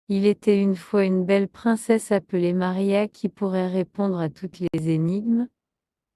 Il était une fois une belle princesse appelée Maria qui pourrait répondre à toutes les énigmes.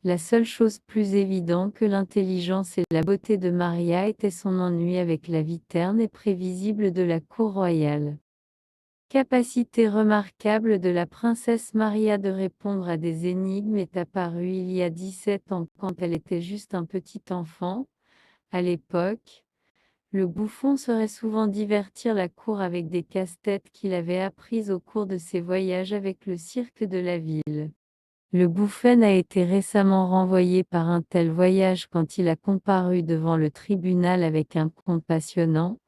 La seule chose plus évidente que l'intelligence et la beauté de Maria était son ennui avec la vie terne et prévisible de la cour royale. Capacité remarquable de la princesse Maria de répondre à des énigmes est apparue il y a 17 ans quand elle était juste un petit enfant. À l'époque, le bouffon saurait souvent divertir la cour avec des casse-têtes qu'il avait apprises au cours de ses voyages avec le cirque de la ville. Le bouffon a été récemment renvoyé par un tel voyage quand il a comparu devant le tribunal avec un conte passionnant.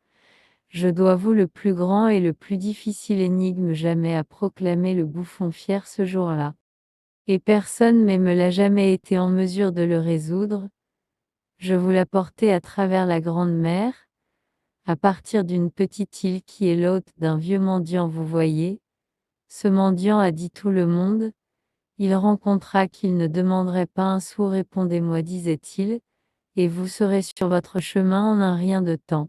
Je dois vous le plus grand et le plus difficile énigme jamais à proclamer le bouffon fier ce jour-là. Et personne mais me l'a jamais été en mesure de le résoudre. Je vous l'ai porté à travers la grande mer, à partir d'une petite île qui est l'hôte d'un vieux mendiant vous voyez. Ce mendiant a dit tout le monde. Il rencontra qu'il ne demanderait pas un sou répondez-moi disait-il, et vous serez sur votre chemin en un rien de temps.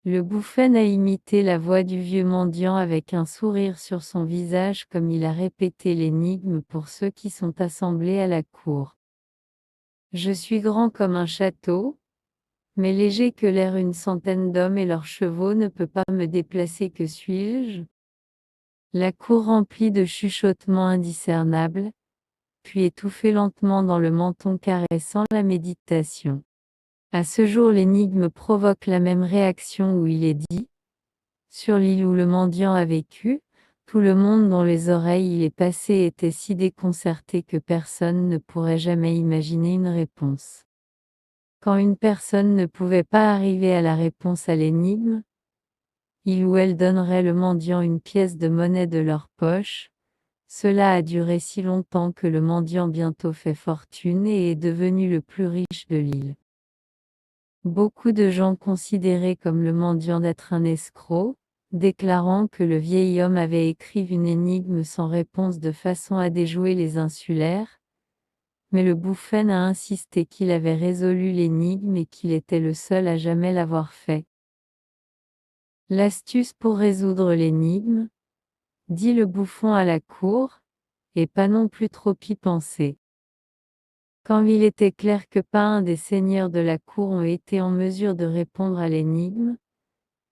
Le bouffon a imité la voix du vieux mendiant avec un sourire sur son visage comme il a répété l'énigme pour ceux qui sont assemblés à la cour. Je suis grand comme un château, mais léger que l'air une centaine d'hommes et leurs chevaux ne peut pas me déplacer que suis-je? La cour remplie de chuchotements indiscernables, puis étouffée lentement dans le menton caressant la méditation. À ce jour l'énigme provoque la même réaction où il est dit, sur l'île où le mendiant a vécu, tout le monde dont les oreilles il est passé était si déconcerté que personne ne pourrait jamais imaginer une réponse. Quand une personne ne pouvait pas arriver à la réponse à l'énigme, il ou elle donnerait le mendiant une pièce de monnaie de leur poche. Cela a duré si longtemps que le mendiant bientôt fait fortune et est devenu le plus riche de l'île. Beaucoup de gens considéraient comme le mendiant d'être un escroc, déclarant que le vieil homme avait écrit une énigme sans réponse de façon à déjouer les insulaires, mais le bouffon a insisté qu'il avait résolu l'énigme et qu'il était le seul à jamais l'avoir fait. L'astuce pour résoudre l'énigme, dit le bouffon à la cour, et pas non plus trop y penser. Quand il était clair que pas un des seigneurs de la cour ont été en mesure de répondre à l'énigme,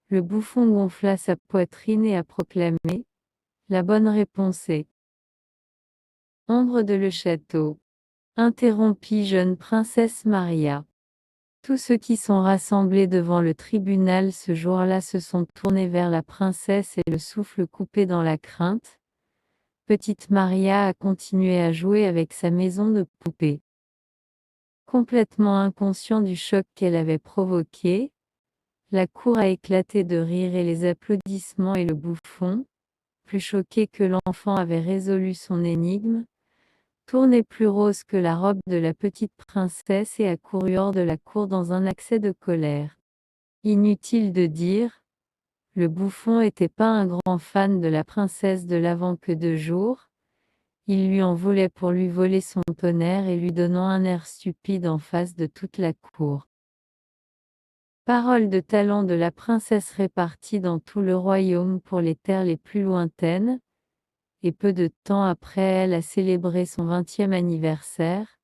le bouffon gonfla sa poitrine et a proclamé « La bonne réponse est… » Ombre de le château. Interrompit jeune princesse Maria. Tous ceux qui sont rassemblés devant le tribunal ce jour-là se sont tournés vers la princesse et le souffle coupé dans la crainte. Petite Maria a continué à jouer avec sa maison de poupées. Complètement inconscient du choc qu'elle avait provoqué, la cour a éclaté de rire et les applaudissements et le bouffon, plus choqué que l'enfant avait résolu son énigme, tournait plus rose que la robe de la petite princesse et a couru hors de la cour dans un accès de colère. Inutile de dire, le bouffon était pas un grand fan de la princesse de l'avant que 2 jours. Il lui en voulait pour lui voler son tonnerre et lui donnant un air stupide en face de toute la cour. Parole de talent de la princesse répartie dans tout le royaume pour les terres les plus lointaines, et peu de temps après elle a célébré son 20e anniversaire.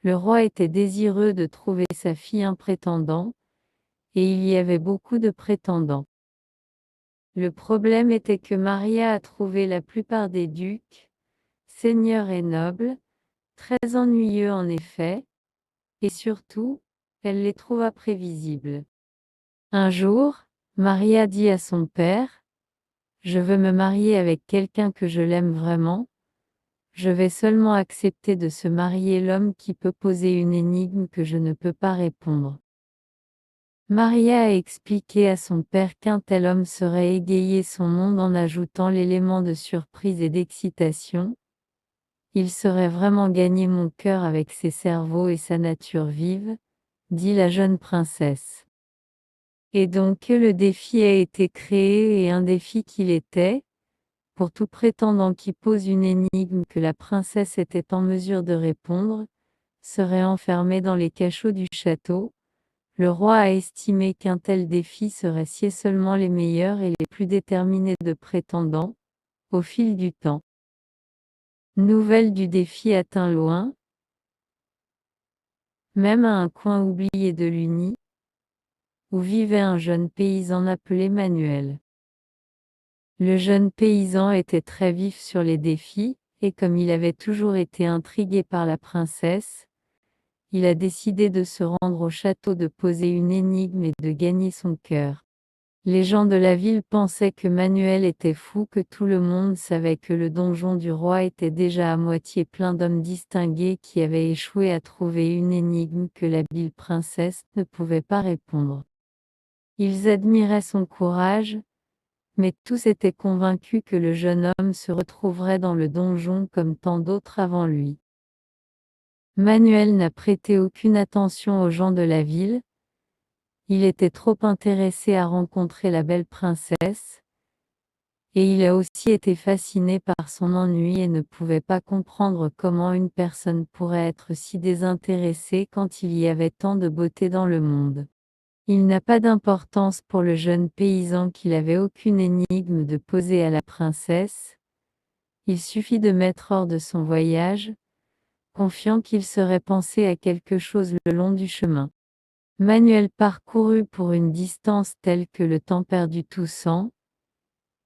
Le roi était désireux de trouver sa fille un prétendant, et il y avait beaucoup de prétendants. Le problème était que Maria a trouvé la plupart des ducs, seigneurs et nobles, très ennuyeux en effet, et surtout, elle les trouva prévisibles. Un jour, Maria dit à son père, « Je veux me marier avec quelqu'un que je l'aime vraiment. Je vais seulement accepter de se marier l'homme qui peut poser une énigme que je ne peux pas répondre. » Maria a expliqué à son père qu'un tel homme saurait égayer son monde en ajoutant l'élément de surprise et d'excitation. Il saurait vraiment gagner mon cœur avec ses cerveaux et sa nature vive, dit la jeune princesse. Et donc le défi a été créé et un défi qu'il était, pour tout prétendant qui pose une énigme que la princesse était en mesure de répondre, serait enfermé dans les cachots du château, Le roi a estimé qu'un tel défi serait scier seulement les meilleurs et les plus déterminés de prétendants, au fil du temps. Nouvelle du défi atteint loin, même à un coin oublié de l'Uni, où vivait un jeune paysan appelé Manuel. Le jeune paysan était très vif sur les défis, et comme il avait toujours été intrigué par la princesse, il a décidé de se rendre au château, de poser une énigme et de gagner son cœur. Les gens de la ville pensaient que Manuel était fou, que tout le monde savait que le donjon du roi était déjà à moitié plein d'hommes distingués qui avaient échoué à trouver une énigme que l'habile princesse ne pouvait pas répondre. Ils admiraient son courage, mais tous étaient convaincus que le jeune homme se retrouverait dans le donjon comme tant d'autres avant lui. Manuel n'a prêté aucune attention aux gens de la ville. Il était trop intéressé à rencontrer la belle princesse, et il a aussi été fasciné par son ennui et ne pouvait pas comprendre comment une personne pourrait être si désintéressée quand il y avait tant de beauté dans le monde. Il n'a pas d'importance pour le jeune paysan qu'il avait aucune énigme de poser à la princesse. Il suffit de mettre hors de son voyage, confiant qu'il serait pensé à quelque chose le long du chemin. Manuel parcourut pour une distance telle que le temps perdut tout sens.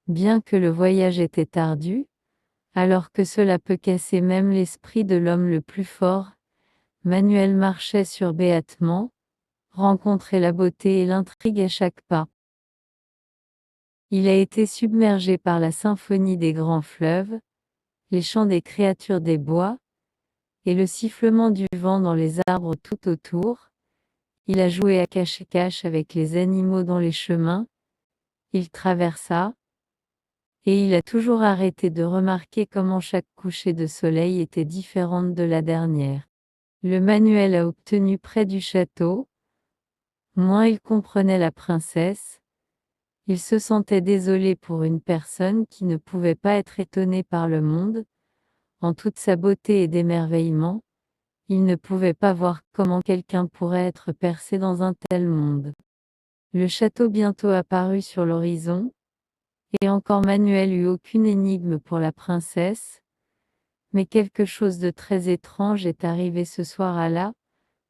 Bien que le voyage était ardu, alors que cela peut casser même l'esprit de l'homme le plus fort, Manuel marchait sur béatement, rencontrait la beauté et l'intrigue à chaque pas. Il a été submergé par la symphonie des grands fleuves, les chants des créatures des bois, et le sifflement du vent dans les arbres tout autour. Il a joué à cache-cache avec les animaux dans les chemins. Il traversa, et il a toujours arrêté de remarquer comment chaque coucher de soleil était différente de la dernière. Le Manuel a obtenu près du château. Moins il comprenait la princesse, il se sentait désolé pour une personne qui ne pouvait pas être étonnée par le monde, en toute sa beauté et d'émerveillement. Il ne pouvait pas voir comment quelqu'un pourrait être percé dans un tel monde. Le château bientôt apparut sur l'horizon, et encore Manuel eut aucune énigme pour la princesse. Mais quelque chose de très étrange est arrivé ce soir-là,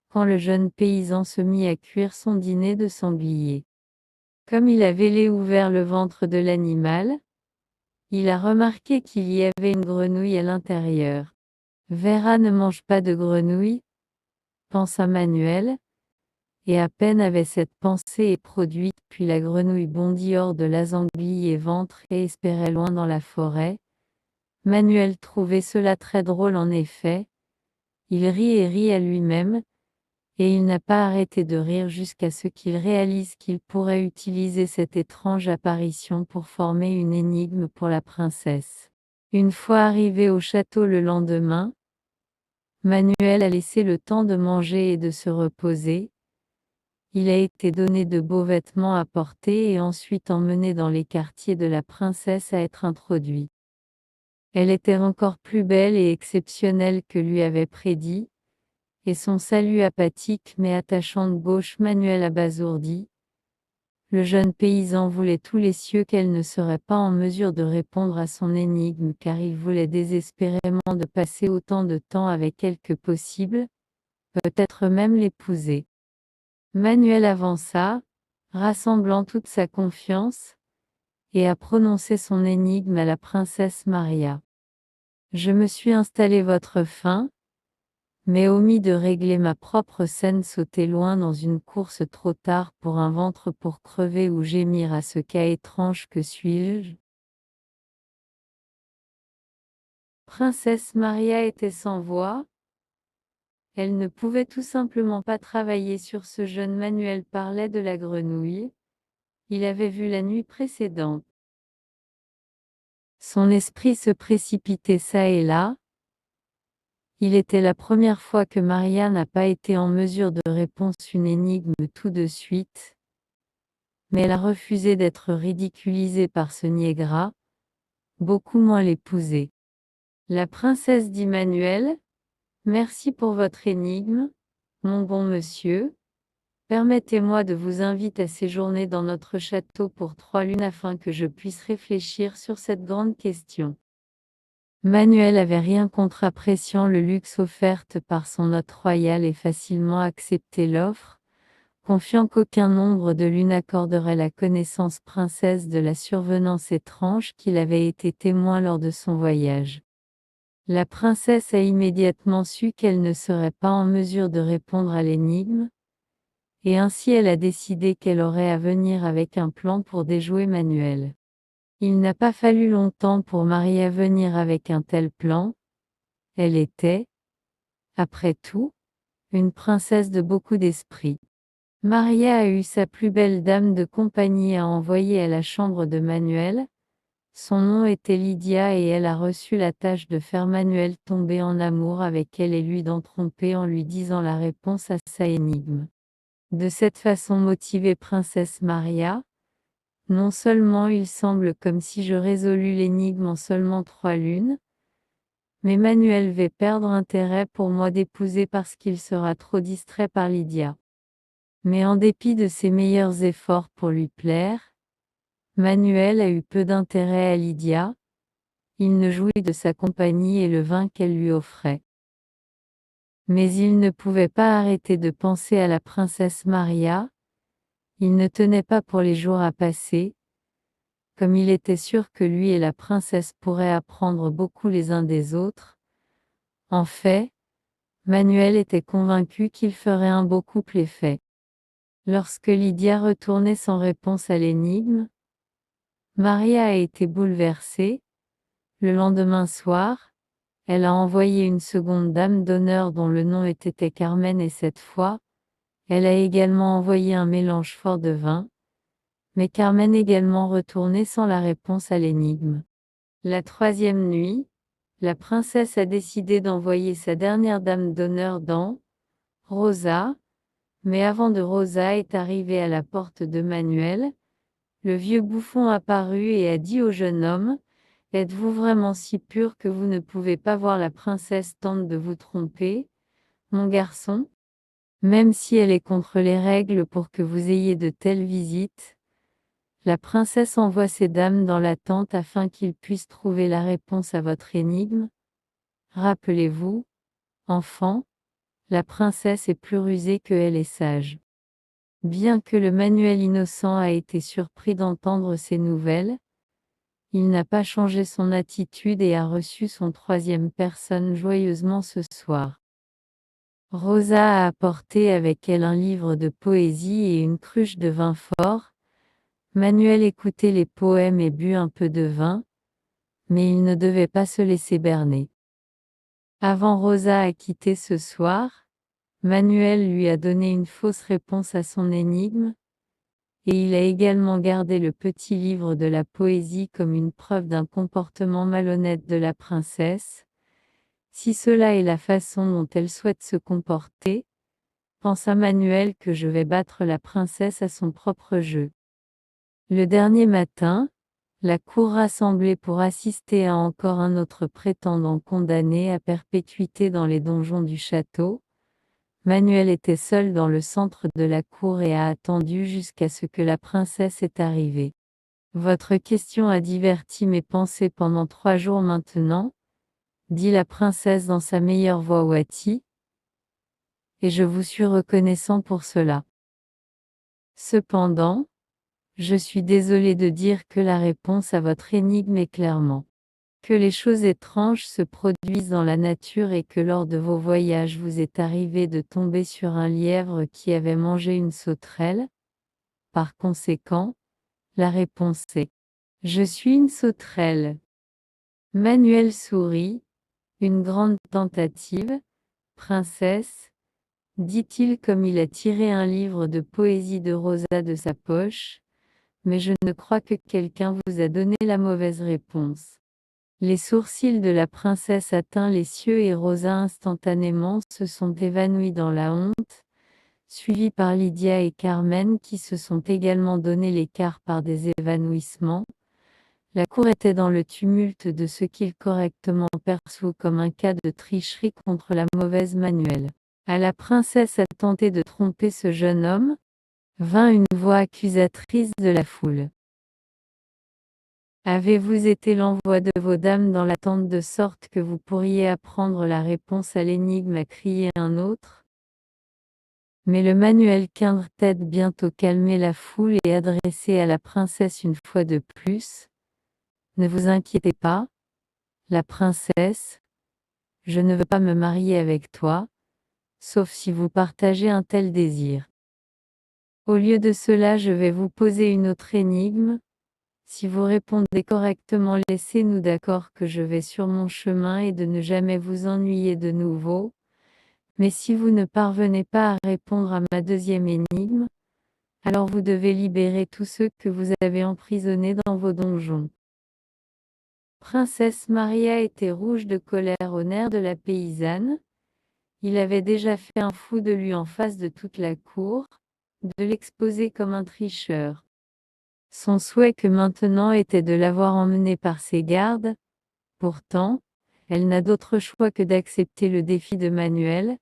quand le jeune paysan se mit à cuire son dîner de sanglier. Comme il avait ouvert le ventre de l'animal, il a remarqué qu'il y avait une grenouille à l'intérieur. Vera ne mange pas de grenouille, pensa Manuel, et à peine avait cette pensée produite, puis la grenouille bondit hors de l'asangli et ventre et espérait loin dans la forêt. Manuel trouvait cela très drôle en effet. Il rit et rit à lui-même, et il n'a pas arrêté de rire jusqu'à ce qu'il réalise qu'il pourrait utiliser cette étrange apparition pour former une énigme pour la princesse. Une fois arrivé au château le lendemain, Manuel a laissé le temps de manger et de se reposer. Il a été donné de beaux vêtements à porter et ensuite emmené dans les quartiers de la princesse à être introduit. Elle était encore plus belle et exceptionnelle que lui avait prédit, et son salut apathique mais attachant de gauche Manuel abasourdi. Le jeune paysan voulait tous les cieux qu'elle ne serait pas en mesure de répondre à son énigme car il voulait désespérément de passer autant de temps avec elle que possible, peut-être même l'épouser. Manuel avança, rassemblant toute sa confiance, et a prononcé son énigme à la princesse Maria. Je me suis installé votre faim, mais omis de régler ma propre scène, sauter loin dans une course trop tard pour un ventre pour crever ou gémir à ce cas étrange que suis-je. Princesse Maria était sans voix. Elle ne pouvait tout simplement pas travailler sur ce jeune. Manuel parlait de la grenouille. Il avait vu la nuit précédente. Son esprit se précipitait çà et là. Il était la première fois que Maria n'a pas été en mesure de répondre une énigme tout de suite. Mais elle a refusé d'être ridiculisée par ce niais gras, beaucoup moins l'épouser. La princesse dit Manuel, merci pour votre énigme, mon bon monsieur. Permettez-moi de vous inviter à séjourner dans notre château pour 3 lunes afin que je puisse réfléchir sur cette grande question. Manuel avait rien contre, appréciant le luxe offert par son hôte royal et facilement accepté l'offre, confiant qu'aucun nombre de lunes accorderait la connaissance princesse de la survenance étrange qu'il avait été témoin lors de son voyage. La princesse a immédiatement su qu'elle ne serait pas en mesure de répondre à l'énigme, et ainsi elle a décidé qu'elle aurait à venir avec un plan pour déjouer Manuel. Il n'a pas fallu longtemps pour Maria venir avec un tel plan. Elle était, après tout, une princesse de beaucoup d'esprit. Maria a eu sa plus belle dame de compagnie à envoyer à la chambre de Manuel. Son nom était Lydia et elle a reçu la tâche de faire Manuel tomber en amour avec elle et lui d'en tromper en lui disant la réponse à sa énigme. De cette façon motivée princesse Maria, non seulement il semble comme si je résolus l'énigme en seulement 3 lunes, mais Manuel va perdre intérêt pour moi d'épouser parce qu'il sera trop distrait par Lydia. Mais en dépit de ses meilleurs efforts pour lui plaire, Manuel a eu peu d'intérêt à Lydia, il ne jouit de sa compagnie et le vin qu'elle lui offrait. Mais il ne pouvait pas arrêter de penser à la princesse Maria, il ne tenait pas pour les jours à passer, comme il était sûr que lui et la princesse pourraient apprendre beaucoup les uns des autres. En fait, Manuel était convaincu qu'il ferait un beau couple effet. Lorsque Lydia retournait sans réponse à l'énigme, Maria a été bouleversée. Le lendemain soir, elle a envoyé une seconde dame d'honneur dont le nom était Carmen et cette fois, elle a également envoyé un mélange fort de vin, mais Carmen également retournait sans la réponse à l'énigme. La 3e nuit, la princesse a décidé d'envoyer sa dernière dame d'honneur dans Rosa, mais avant de Rosa est arrivée à la porte de Manuel, le vieux bouffon apparut et a dit au jeune homme: « Êtes-vous vraiment si pur que vous ne pouvez pas voir la princesse tente de vous tromper, mon garçon? Même si elle est contre les règles pour que vous ayez de telles visites, la princesse envoie ses dames dans la tente afin qu'ils puissent trouver la réponse à votre énigme. Rappelez-vous, enfant, la princesse est plus rusée que elle est sage. » Bien que le Manuel innocent a été surpris d'entendre ces nouvelles, il n'a pas changé son attitude et a reçu son 3e personne joyeusement ce soir. Rosa a apporté avec elle un livre de poésie et une cruche de vin fort. Manuel écoutait les poèmes et but un peu de vin, mais il ne devait pas se laisser berner. Avant Rosa à quitter ce soir, Manuel lui a donné une fausse réponse à son énigme, et il a également gardé le petit livre de la poésie comme une preuve d'un comportement malhonnête de la princesse. Si cela est la façon dont elle souhaite se comporter, pensa Manuel que je vais battre la princesse à son propre jeu. Le dernier matin, la cour rassemblée pour assister à encore un autre prétendant condamné à perpétuité dans les donjons du château. Manuel était seul dans le centre de la cour et a attendu jusqu'à ce que la princesse est arrivée. « Votre question a diverti mes pensées pendant 3 jours maintenant, » dit la princesse dans sa meilleure voix ouatie, « et je vous suis reconnaissant pour cela. Cependant, je suis désolé de dire que la réponse à votre énigme est clairement que les choses étranges se produisent dans la nature et que lors de vos voyages vous est arrivé de tomber sur un lièvre qui avait mangé une sauterelle. Par conséquent, la réponse est: je suis une sauterelle. » Manuel sourit. Une grande tentative, princesse, dit-il comme il a tiré un livre de poésie de Rosa de sa poche, mais je ne crois que quelqu'un vous a donné la mauvaise réponse. Les sourcils de la princesse atteints les cieux et Rosa instantanément se sont évanouis dans la honte, suivis par Lydia et Carmen qui se sont également donné l'écart par des évanouissements. La cour était dans le tumulte de ce qu'il correctement perçoit comme un cas de tricherie contre la mauvaise Manuel. À la princesse à tenter de tromper ce jeune homme, vint une voix accusatrice de la foule. Avez-vous été l'envoi de vos dames dans l'attente de sorte que vous pourriez apprendre la réponse à l'énigme, a crié un autre. Mais le manuel Kindred bientôt calmé la foule et adressé à la princesse une fois de plus. Ne vous inquiétez pas, la princesse, je ne veux pas me marier avec toi, sauf si vous partagez un tel désir. Au lieu de cela, je vais vous poser une autre énigme. Si vous répondez correctement, laissez-nous d'accord que je vais sur mon chemin et de ne jamais vous ennuyer de nouveau. Mais si vous ne parvenez pas à répondre à ma deuxième énigme, alors vous devez libérer tous ceux que vous avez emprisonnés dans vos donjons. Princesse Maria était rouge de colère aux nerfs de la paysanne. Il avait déjà fait un fou de lui en face de toute la cour, de l'exposer comme un tricheur. Son souhait que maintenant était de l'avoir emmené par ses gardes. Pourtant, elle n'a d'autre choix que d'accepter le défi de Manuel,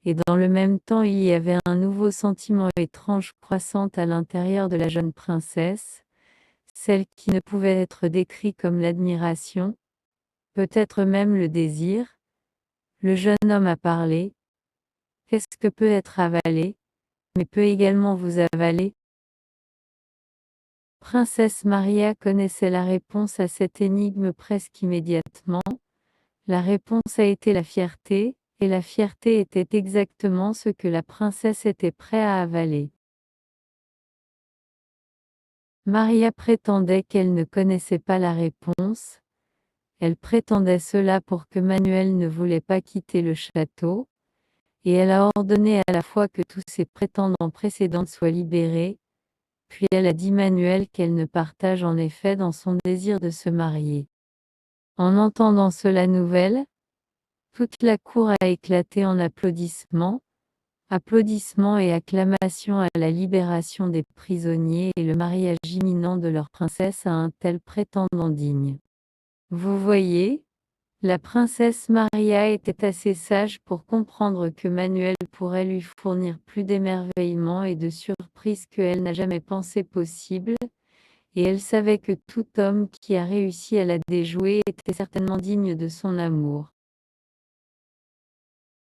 et dans le même temps il y avait un nouveau sentiment étrange croissant à l'intérieur de la jeune princesse, celle qui ne pouvait être décrit comme l'admiration, peut-être même le désir. Le jeune homme a parlé. Qu'est-ce que peut être avalé, mais peut également vous avaler? Princesse Maria connaissait la réponse à cette énigme presque immédiatement. La réponse a été la fierté, et la fierté était exactement ce que la princesse était prête à avaler. Maria prétendait qu'elle ne connaissait pas la réponse. Elle prétendait cela pour que Manuel ne voulait pas quitter le château, et elle a ordonné à la fois que tous ses prétendants précédents soient libérés, puis elle a dit Manuel qu'elle ne partage en effet dans son désir de se marier. En entendant cela nouvelle, toute la cour a éclaté en applaudissements, applaudissements et acclamations à la libération des prisonniers et le mariage imminent de leur princesse à un tel prétendant digne. Vous voyez, la princesse Maria était assez sage pour comprendre que Manuel pourrait lui fournir plus d'émerveillements et de surprises qu'elle n'a jamais pensé possible, et elle savait que tout homme qui a réussi à la déjouer était certainement digne de son amour.